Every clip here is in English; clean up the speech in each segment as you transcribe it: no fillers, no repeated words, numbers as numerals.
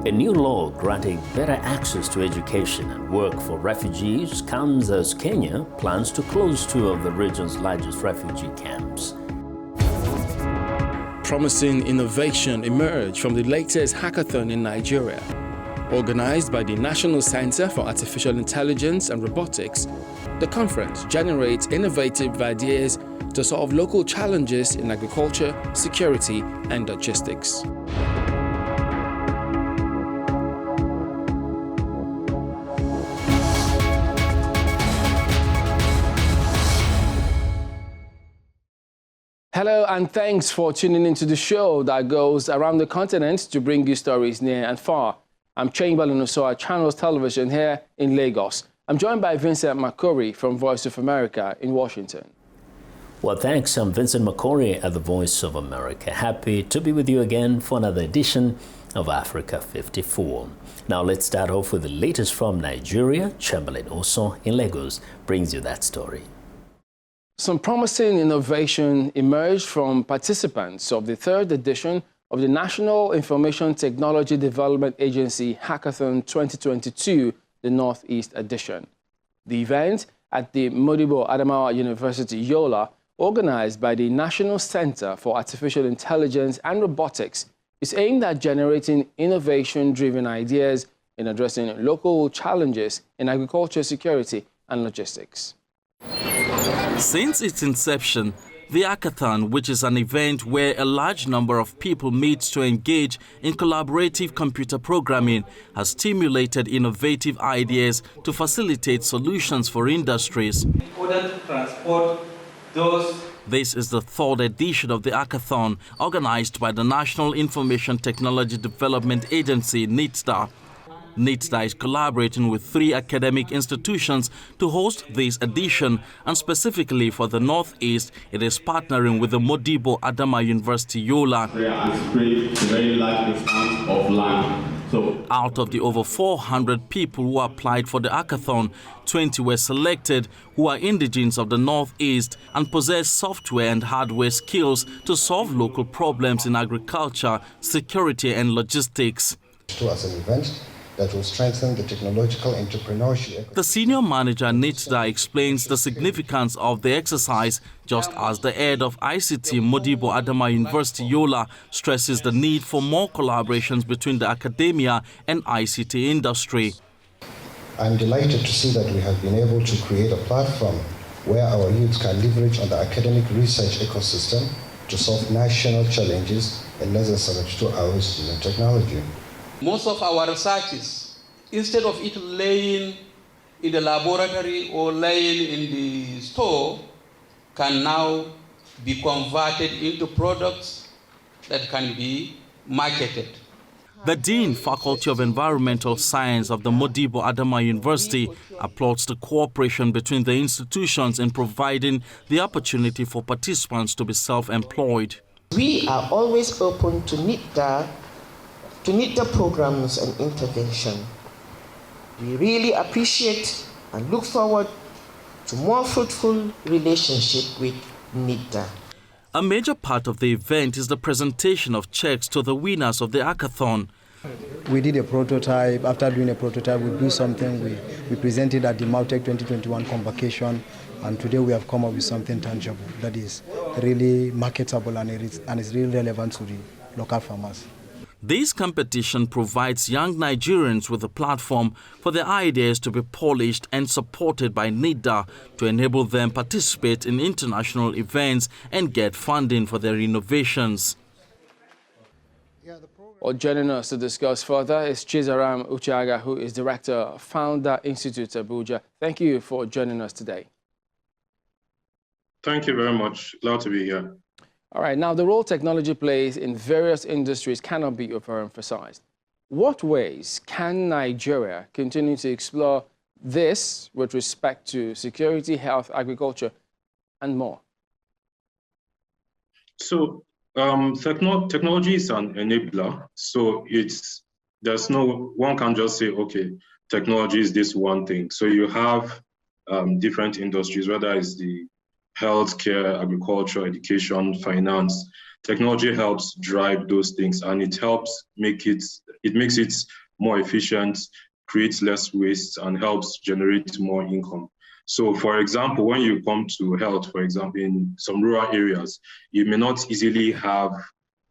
A new law granting better access to education and work for refugees comes as Kenya plans to close two of the region's largest refugee camps. Promising innovation emerged from the latest hackathon in Nigeria. Organized by the National Center for Artificial Intelligence and Robotics, the conference generates innovative ideas to solve local challenges in agriculture, security, and logistics. Hello and thanks for tuning into the show that goes around the continent to bring you stories near and far. I'm Chamberlain Osoa, Channels Television here in Lagos. I'm joined by Vincent Makori from Voice of America in Washington. Well, thanks. I'm Vincent Makori at the Voice of America. Happy to be with you again for another edition of Africa 54. Now let's start off with the latest from Nigeria. Chamberlain Osoa in Lagos brings you that story. Some promising innovation emerged from participants of the third edition of the National Information Technology Development Agency Hackathon 2022, the Northeast edition. The event at the Modibo Adamawa University, Yola, organized by the National Center for Artificial Intelligence and Robotics, is aimed at generating innovation-driven ideas in addressing local challenges in agriculture, security, and logistics. Since its inception, the hackathon, which is an event where a large number of people meet to engage in collaborative computer programming, has stimulated innovative ideas to facilitate solutions for industries. In order to transport those. This is the third edition of the hackathon, organized by the National Information Technology Development Agency, NITSDA. NITSDA is collaborating with 3 academic institutions to host this edition, and specifically for the Northeast, it is partnering with the Modibo Adamawa University, Yola. Very large expanse of land. Out of the over 400 people who applied for the hackathon, 20 were selected who are indigenes of the Northeast and possess software and hardware skills to solve local problems in agriculture, security, and logistics. As an event that will strengthen the technological entrepreneurship. The senior manager at NITSDA explains the significance of the exercise, just as the head of ICT Modibo Adamawa University, Yola, stresses the need for more collaborations between the academia and ICT industry. I'm delighted to see that we have been able to create a platform where our youth can leverage on the academic research ecosystem to solve national challenges in less than 72 hours using technology. Most of our researches, instead of it laying in the laboratory or laying in the store, can now be converted into products that can be marketed. The Dean, Faculty of Environmental Science of the Modibo Adamawa University, applauds the cooperation between the institutions in providing the opportunity for participants to be self-employed. We are always open to NITSDA programs and intervention. We really appreciate and look forward to more fruitful relationship with NITSDA. A major part of the event is the presentation of checks to the winners of the hackathon. We did a prototype. After doing a prototype, we do something. We presented at the Mautech 2021 convocation, and today we have come up with something tangible that is really marketable and is really relevant to the local farmers. This competition provides young Nigerians with a platform for their ideas to be polished and supported by NITSDA to enable them participate in international events and get funding for their innovations. Well, joining us to discuss further is Chizaram Uchaga, who is Director of Founder Institute Abuja. Thank you for joining us today. Thank you very much. Glad to be here. All right, now the role technology plays in various industries cannot be overemphasized. What ways can Nigeria continue to explore this with respect to security, health, agriculture, and more? So technology is an enabler. So one can just say, okay, technology is this one thing. So you have different industries, whether it's the healthcare, agriculture, education, finance. technology helps drive those things, and it helps makes it more efficient, creates less waste, and helps generate more income. So, for example, when you come to health, for example, in some rural areas, you may not easily have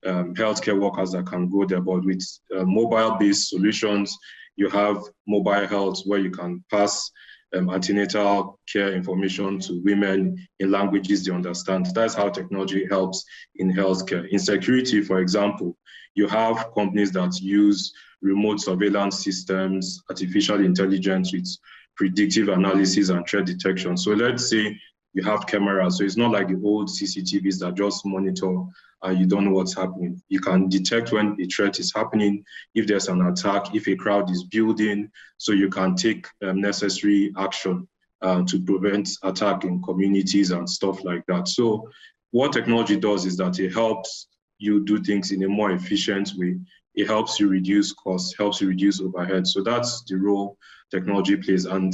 healthcare workers that can go there, but with mobile-based solutions, you have mobile health where you can pass antenatal care information to women in languages they understand. That's how technology helps in healthcare. In security, for example, you have companies that use remote surveillance systems, artificial intelligence with predictive analysis and threat detection. So let's say you have cameras, so it's not like the old CCTVs that just monitor and you don't know what's happening. You can detect when a threat is happening, if there's an attack, if a crowd is building, so you can take necessary action to prevent attack in communities and stuff like that. So what technology does is that it helps you do things in a more efficient way. It helps you reduce costs, helps you reduce overhead. So that's the role technology plays. And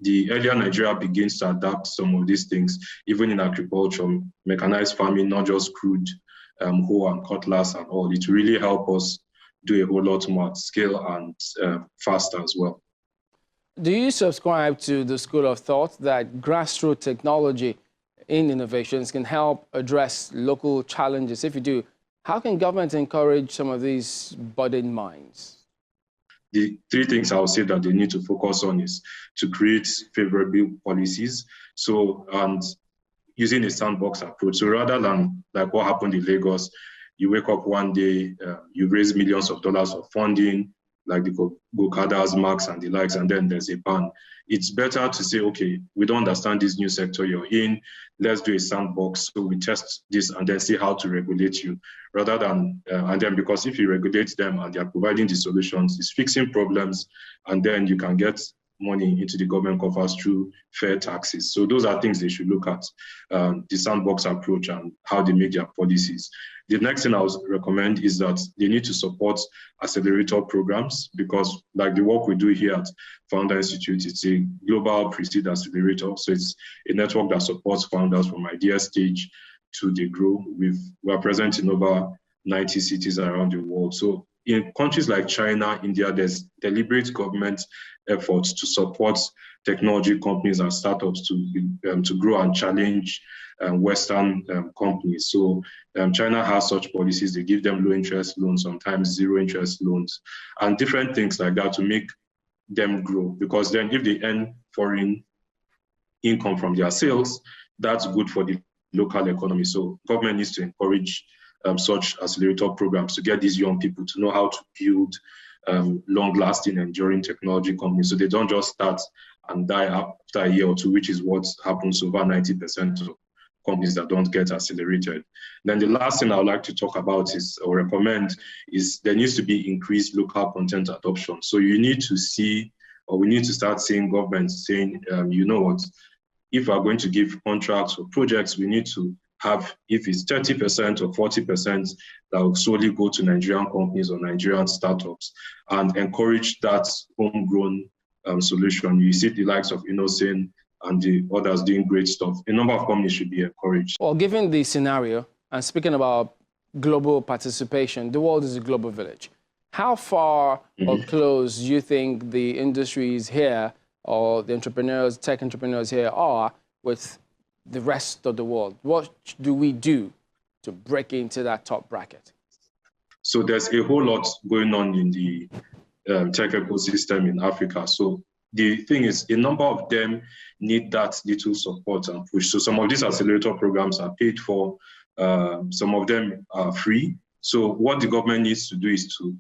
the earlier Nigeria begins to adapt some of these things, even in agriculture, mechanized farming, not just crude hoe and cutlass and all, it really help us do a whole lot more at scale and faster as well. Do you subscribe to the school of thought that grassroots technology in innovations can help address local challenges? If you do, how can government encourage some of these budding minds? The three things I would say that they need to focus on is to create favorable policies. So, and using a sandbox approach. So rather than like what happened in Lagos, you wake up one day, you raise millions of dollars of funding, like the Gokadas, Marks and the likes, and then there's a ban. It's better to say, okay, we don't understand this new sector you're in, let's do a sandbox, so we test this and then see how to regulate you, rather than, and then because if you regulate them and they're providing the solutions, it's fixing problems, and then you can get money into the government coffers through fair taxes. So those are things they should look at, the sandbox approach and how they make their policies. The next thing I would recommend is that they need to support accelerator programs, because like the work we do here at Founder Institute, it's a global pre-seed accelerator. So it's a network that supports founders from idea stage to they grow. We are present in over 90 cities around the world. So in countries like China, India, there's deliberate government efforts to support technology companies and startups to grow and challenge Western companies. So China has such policies. They give them low interest loans, sometimes zero interest loans, and different things like that to make them grow. Because then if they earn foreign income from their sales, that's good for the local economy. So government needs to encourage such accelerator programs to get these young people to know how to build long-lasting, enduring technology companies, so they don't just start and die after a year or two, which is what happens over 90% of companies that don't get accelerated. Then the last thing I would like to talk about is, or recommend, is there needs to be increased local content adoption. So you need to see, or we need to start seeing governments saying, you know what, if we're going to give contracts or projects, we need to have, if it's 30% or 40%, that will solely go to Nigerian companies or Nigerian startups, and encourage that homegrown solution. You see the likes of Innocent and the others doing great stuff. A number of companies should be encouraged. Well, given the scenario, and speaking about global participation, the world is a global village. How far or close do you think the industries here, or the entrepreneurs, tech entrepreneurs here, are with the rest of the world? What do we do to break into that top bracket? So there's a whole lot going on in the tech ecosystem in Africa. So the thing is, a number of them need that little support and push. So some of these accelerator programs are paid for, some of them are free. So what the government needs to do is to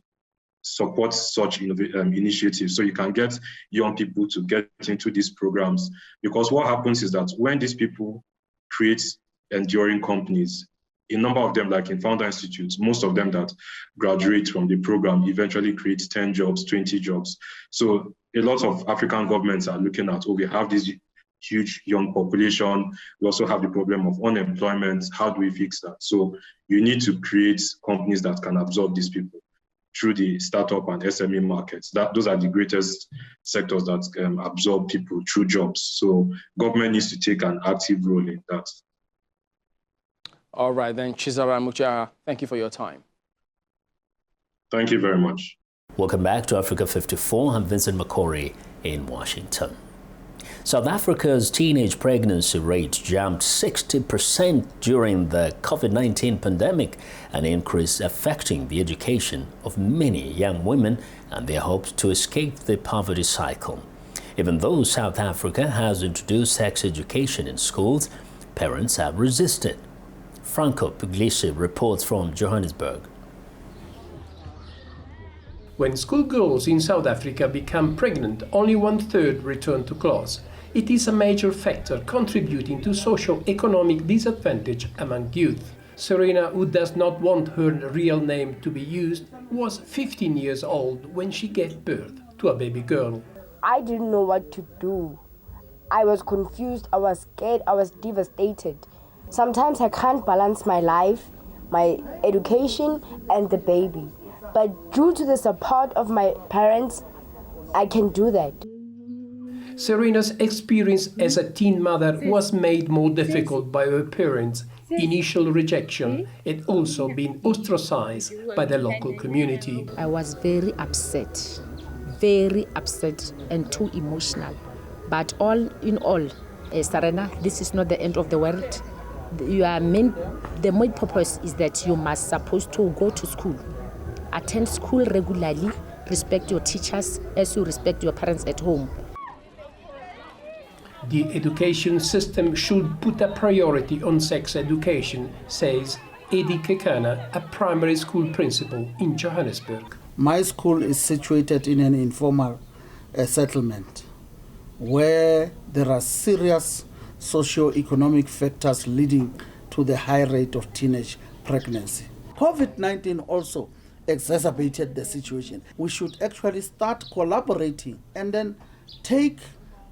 support such initiatives, so you can get young people to get into these programs. Because what happens is that when these people create enduring companies, a number of them, like in Founder Institutes, most of them that graduate from the program eventually create 10 jobs, 20 jobs. So a lot of African governments are looking at, oh, we have this huge young population. We also have the problem of unemployment. How do we fix that? So you need to create companies that can absorb these people through the startup and SME markets. Those are the greatest sectors that absorb people through jobs. So government needs to take an active role in that. All right, then, Chizara Mucha, thank you for your time. Thank you very much. Welcome back to Africa 54. I'm Vincent McCory in Washington. South Africa's teenage pregnancy rate jumped 60% during the COVID-19 pandemic, an increase affecting the education of many young women and their hopes to escape the poverty cycle. Even though South Africa has introduced sex education in schools, parents have resisted. Franco Puglisi reports from Johannesburg. When schoolgirls in South Africa become pregnant, only 1/3 return to class. It is a major factor contributing to socio-economic disadvantage among youth. Serena, who does not want her real name to be used, was 15 years old when she gave birth to a baby girl. I didn't know what to do. I was confused, I was scared, I was devastated. Sometimes I can't balance my life, my education, and the baby. But due to the support of my parents, I can do that. Serena's experience as a teen mother was made more difficult by her parents' initial rejection and also being ostracized by the local community. I was very upset and too emotional. But all in all, Serena, this is not the end of the world. The main purpose is that you must supposed to go to school. Attend school regularly, respect your teachers as you respect your parents at home. The education system should put a priority on sex education, says Eddie Kekana, a primary school principal in Johannesburg. My school is situated in an informal settlement where there are serious socio-economic factors leading to the high rate of teenage pregnancy. COVID-19 also exacerbated the situation. We should actually start collaborating and then take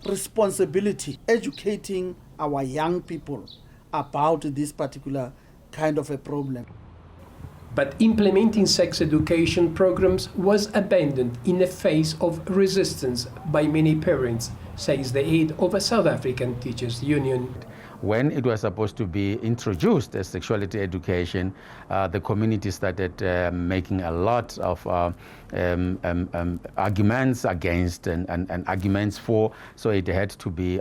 responsibility, educating our young people about this particular kind of a problem. But implementing sex education programs was abandoned in the face of resistance by many parents, says the head of a South African Teachers Union. When it was supposed to be introduced as sexuality education, the community started making a lot of arguments against and arguments for, so it had to be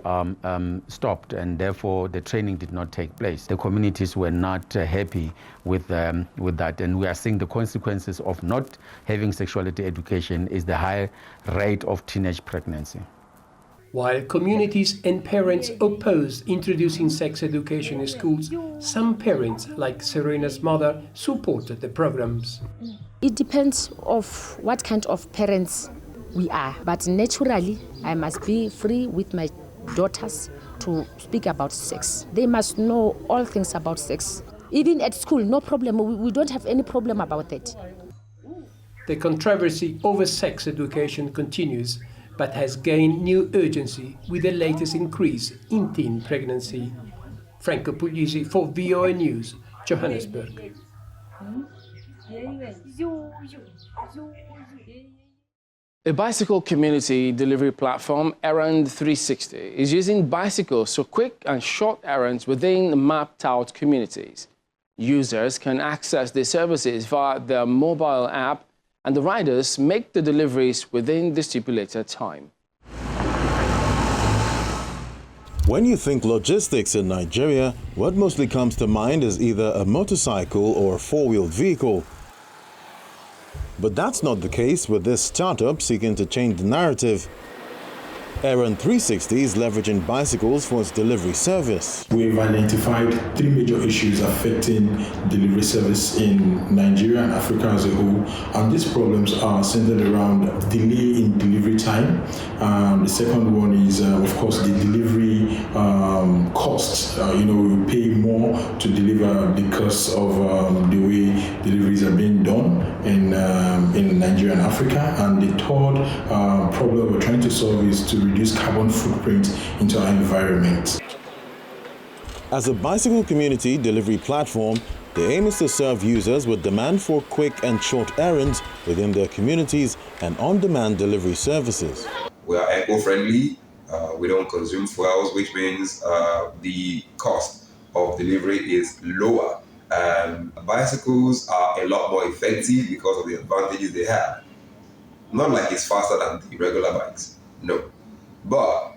stopped, and therefore the training did not take place. The communities were not happy with that, and we are seeing the consequences of not having sexuality education is the high rate of teenage pregnancy. While communities and parents opposed introducing sex education in schools, some parents, like Serena's mother, supported the programs. It depends of what kind of parents we are, but naturally I must be free with my daughters to speak about sex. They must know all things about sex. Even at school, no problem. We don't have any problem about that. The controversy over sex education continues, but has gained new urgency with the latest increase in teen pregnancy. Franco Puglisi for VOA News, Johannesburg. A bicycle community delivery platform, Errand360, is using bicycles for quick and short errands within mapped-out communities. Users can access the services via their mobile app, and the riders make the deliveries within the stipulated time. When you think logistics in Nigeria, what mostly comes to mind is either a motorcycle or a four-wheeled vehicle. But that's not the case with this startup seeking to change the narrative. Errand360 is leveraging bicycles for its delivery service. We've identified 3 major issues affecting delivery service in Nigeria and Africa as a whole, and these problems are centered around delay in delivery time. The second one is, of course, the delivery costs. You pay more to deliver because of the way deliveries are being done in Nigeria and Africa. And the third problem we're trying to solve is to reduce carbon footprint into our environment. As a bicycle community delivery platform, the aim is to serve users with demand for quick and short errands within their communities and on-demand delivery services. We are eco-friendly, we don't consume fuels, which means the cost of delivery is lower Bicycles are a lot more effective because of the advantages they have. Not like it's faster than the regular bikes, no. But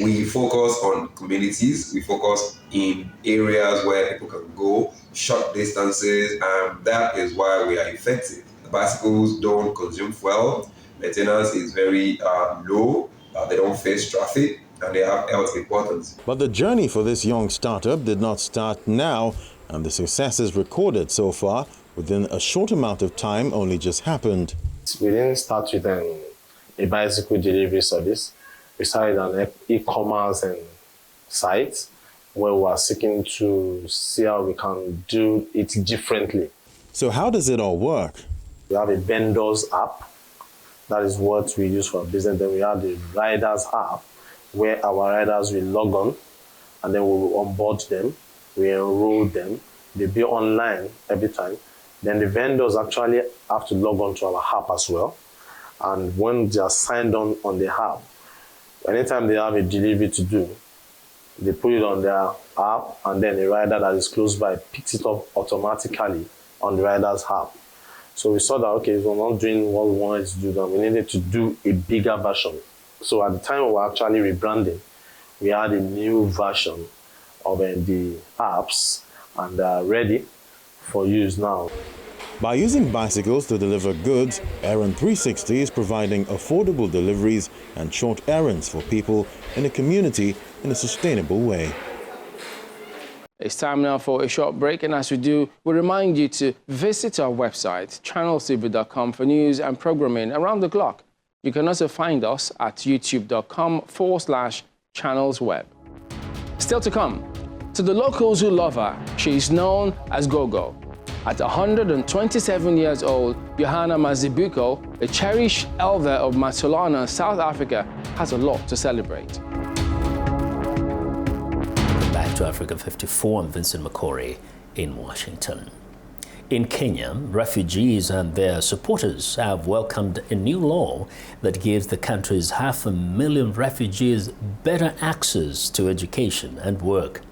we focus on communities, we focus in areas where people can go short distances, and that is why we are effective. The bicycles don't consume fuel, maintenance is very low, they don't face traffic, and they have health importance. But the journey for this young startup did not start now, and the successes recorded so far within a short amount of time only just happened. We didn't start with a bicycle delivery service. We started an e-commerce and site where we are seeking to see how we can do it differently. So how does it all work? We have a vendors app. That is what we use for our business. Then we have the riders app where our riders will log on and then we will onboard them, we enroll them. They'll be online every time. Then the vendors actually have to log on to our app as well. And when they are signed on the app, anytime they have a delivery to do, they put it on their app, and then a rider that is close by picks it up automatically on the rider's app. So we saw that, okay, we're not doing what we wanted to do, then we needed to do a bigger version. So at the time we were actually rebranding, we had a new version of the apps, and they are ready for use now. By using bicycles to deliver goods, Errand 360 is providing affordable deliveries and short errands for people in a community in a sustainable way. It's time now for a short break, and as we do, we remind you to visit our website, channelstv.com, for news and programming around the clock. You can also find us at youtube.com/channelsweb. Still to come, to the locals who love her, she is known as Gogo. At 127 years old, Johanna Mazibuko, a cherished elder of Matulana, South Africa, has a lot to celebrate. Back to Africa54, I'm Vincent Makori in Washington. In Kenya, refugees and their supporters have welcomed a new law that gives the country's 500,000 refugees better access to education and work.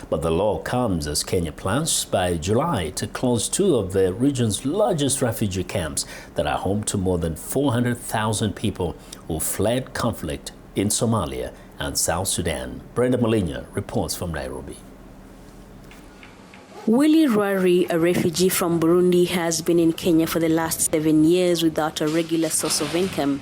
But the law comes as Kenya plans by July to close two of the region's largest refugee camps that are home to more than 400,000 people who fled conflict in Somalia and South Sudan. Brenda Malinya reports from Nairobi. Willie Rwari, a refugee from Burundi, has been in Kenya for the last 7 years without a regular source of income.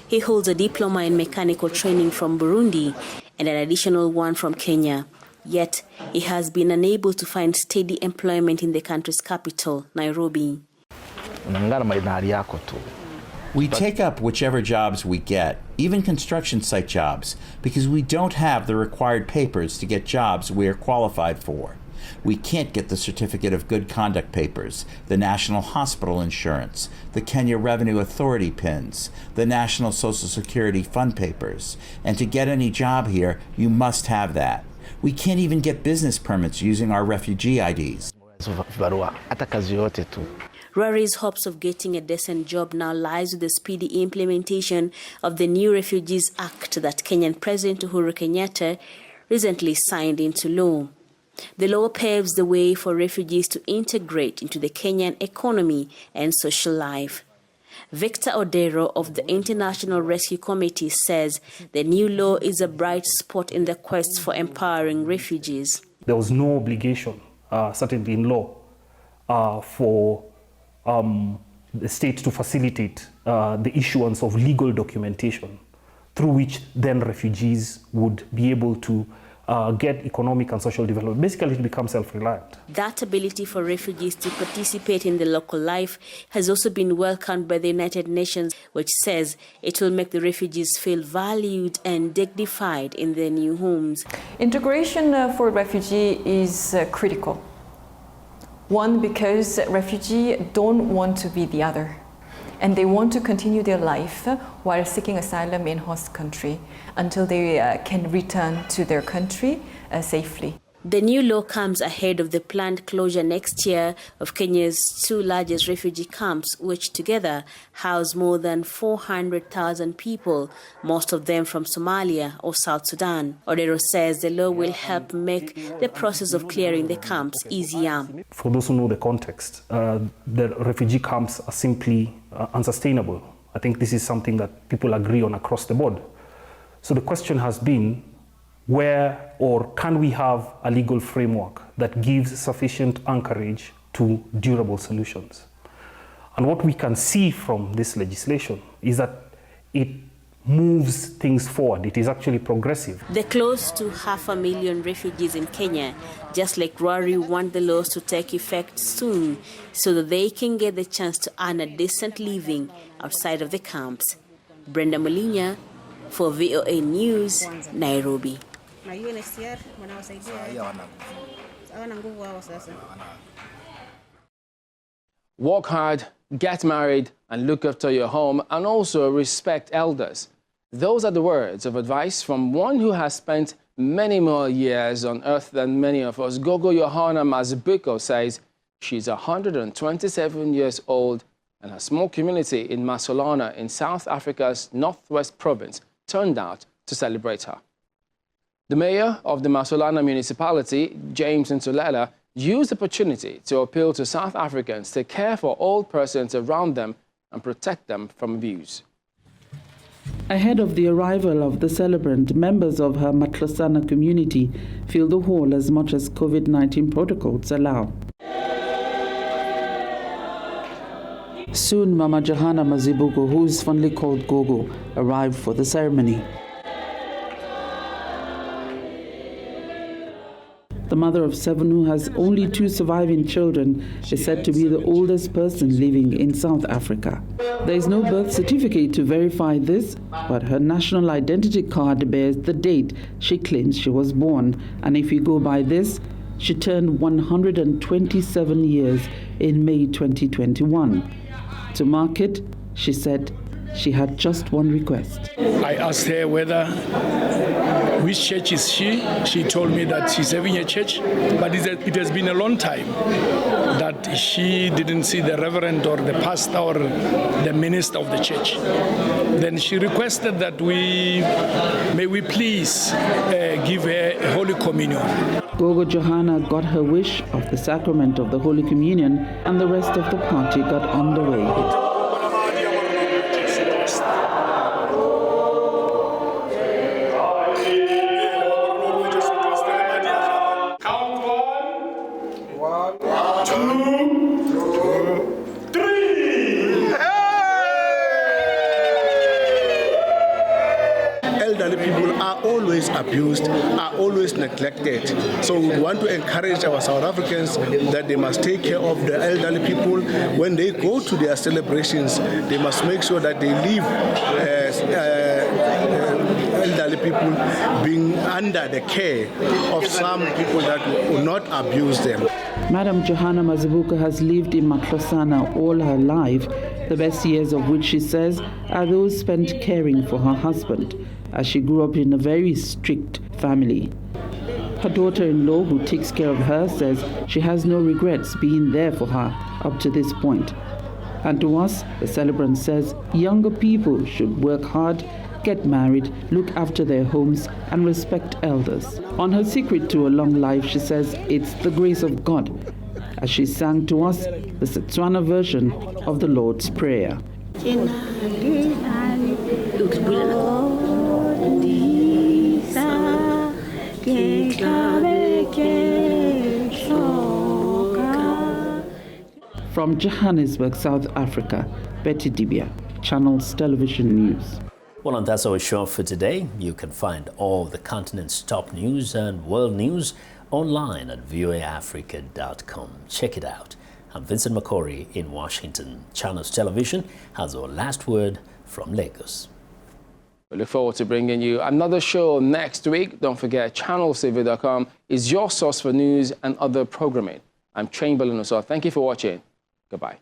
He holds a diploma in mechanical training from Burundi and an additional one from Kenya. Yet, he has been unable to find steady employment in the country's capital, Nairobi. We take up whichever jobs we get, even construction site jobs, because we don't have the required papers to get jobs we are qualified for. We can't get the Certificate of Good Conduct papers, the National Hospital Insurance, the Kenya Revenue Authority PINs, the National Social Security Fund papers. And to get any job here, you must have that. We can't even get business permits using our refugee IDs. Rwari's hopes of getting a decent job now lies with the speedy implementation of the new Refugees Act that Kenyan President Uhuru Kenyatta recently signed into law. The law paves the way for refugees to integrate into the Kenyan economy and social life. Victor Odero of the International Rescue Committee says the new law is a bright spot in the quest for empowering refugees. There was no obligation, certainly in law, for the state to facilitate the issuance of legal documentation through which then refugees would be able to get economic and social development. Basically, to become self-reliant. That ability for refugees to participate in the local life has also been welcomed by the United Nations, which says it will make the refugees feel valued and dignified in their new homes. Integration for refugees is critical. One, because refugees don't want to be the other, and they want to continue their life while seeking asylum in host country until they can return to their country safely. The new law comes ahead of the planned closure next year of Kenya's two largest refugee camps, which together house more than 400,000 people, most of them from Somalia or South Sudan. Odero says the law will help make the process of clearing the camps easier. For those who know the context, the refugee camps are simply unsustainable. I think this is something that people agree on across the board. So the question has been, where or can we have a legal framework that gives sufficient anchorage to durable solutions? And what we can see from this legislation is that it moves things forward. It is actually progressive. The close to 500,000 refugees in Kenya, just like Rwari, want the laws to take effect soon so that they can get the chance to earn a decent living outside of the camps. Brenda Molinya for VOA News, Nairobi. Work hard, get married, and look after your home, and also respect elders. Those are the words of advice from one who has spent many more years on earth than many of us. Gogo Johanna Mazibuko says she's 127 years old, and her small community in Masolana in South Africa's northwest province turned out to celebrate her. The mayor of the Masolana municipality, James Ntolela, used the opportunity to appeal to South Africans to care for old persons around them and protect them from abuse. Ahead of the arrival of the celebrant, members of her Matlosana community filled the hall as much as COVID-19 protocols allow. Soon, Mama Johanna Mazibuko, who is fondly called Gogo, arrived for the ceremony. The mother of 7, who has only 2 surviving children, is said to be the oldest person living in South Africa. There is no birth certificate to verify this, but her national identity card bears the date she claims she was born. And if you go by this, she turned 127 years in May 2021. To mark it, she said she had just one request. I asked her which church is she. She told me that she's having a church, but it has been a long time that she didn't see the reverend or the pastor or the minister of the church. Then she requested that may we please give her a Holy Communion. Gogo Johanna got her wish of the sacrament of the Holy Communion, and the rest of the party got underway. Elderly people are always abused, are always neglected. So we want to encourage our South Africans that they must take care of the elderly people. When they go to their celebrations, they must make sure that they leave elderly people being under the care of some people that will not abuse them. Madam Johanna Mazibuko has lived in Matlosana all her life, the best years of which she says are those spent caring for her husband, as she grew up in a very strict family. Her daughter-in-law, who takes care of her, says she has no regrets being there for her up to this point. And to us, the celebrant says younger people should work hard, get married, look after their homes, and respect elders. On her secret to a long life, she says it's the grace of God, as she sang to us the Setswana version of the Lord's Prayer. From Johannesburg, South Africa, Betty Dibia, Channels Television News. Well, and that's our show for today. You can find all the continent's top news and world news online at voaafrica.com. Check it out. I'm Vincent Makori in Washington. Channels Television has our last word from Lagos. We look forward to bringing you another show next week. Don't forget, channelstv.com is your source for news and other programming. I'm Chamberlain Uso. Thank you for watching. Goodbye.